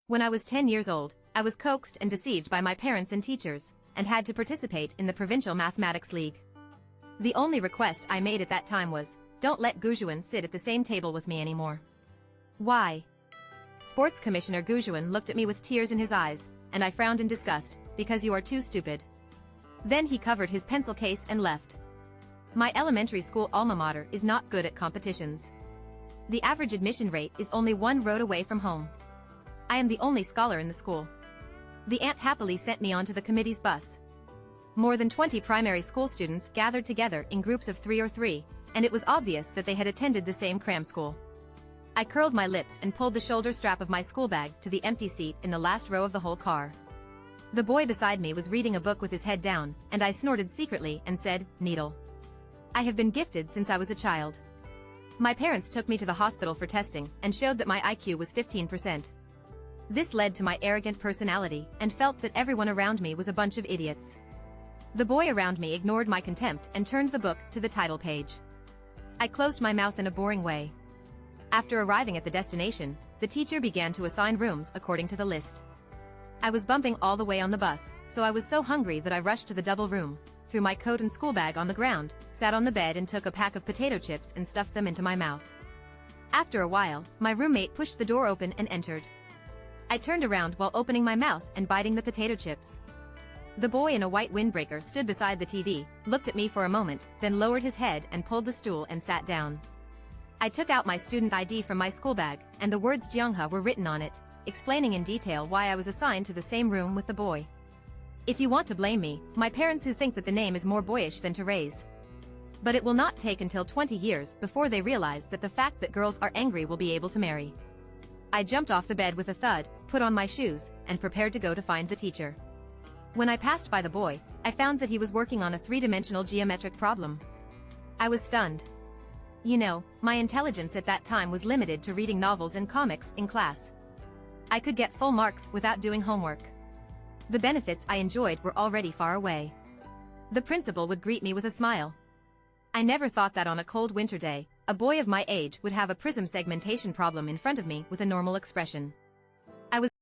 When I was 10 years old, I was coaxed and deceived by my parents and teachers, and had to participate in the Provincial Mathematics League. The only request I made at that time was, don't let Gujuan sit at the same table with me anymore. Why? Sports Commissioner Gujuan looked at me with tears in his eyes, and I frowned in disgust, because you are too stupid. Then he covered his pencil case and left. My elementary school alma mater is not good at competitions. The average admission rate is only 1 road away from home. I am the only scholar in the school. The aunt happily sent me onto the committee's bus. More than 20 primary school students gathered together in groups of 3 or 3, and it was obvious that they had attended the same cram school. I curled my lips and pulled the shoulder strap of my school bag to the empty seat in the last row of the whole car. The boy beside me was reading a book with his head down, and I snorted secretly and said, "Needle." I have been gifted since I was a child. My parents took me to the hospital for testing and showed that my IQ was 15%. This led to my arrogant personality and felt that everyone around me was a bunch of idiots. The boy around me ignored my contempt and turned the book to the title page. I closed my mouth in a boring way. After arriving at the destination, the teacher began to assign rooms according to the list. I was bumping all the way on the bus, so I was so hungry that I rushed to the double room, threw my coat and school bag on the ground, sat on the bed and took a pack of potato chips and stuffed them into my mouth. After a while, my roommate pushed the door open and entered. I turned around while opening my mouth and biting the potato chips. The boy in a white windbreaker stood beside the TV, looked at me for a moment, then lowered his head and pulled the stool and sat down. I took out my student ID from my school bag, and the words Jiang were written on it, explaining in detail why I was assigned to the same room with the boy. If you want to blame me, my parents who think that the name is more boyish than to raise. But it will not take until 20 years before they realize that the fact that girls are angry will be able to marry. I jumped off the bed with a thud, put on my shoes, and prepared to go to find the teacher. When I passed by the boy, I found that he was working on a 3-dimensional geometric problem. I was stunned. You know, my intelligence at that time was limited to reading novels and comics in class. I could get full marks without doing homework. The benefits I enjoyed were already far away. The principal would greet me with a smile. I never thought that on a cold winter day, a boy of my age would have a prism segmentation problem in front of me with a normal expression. I was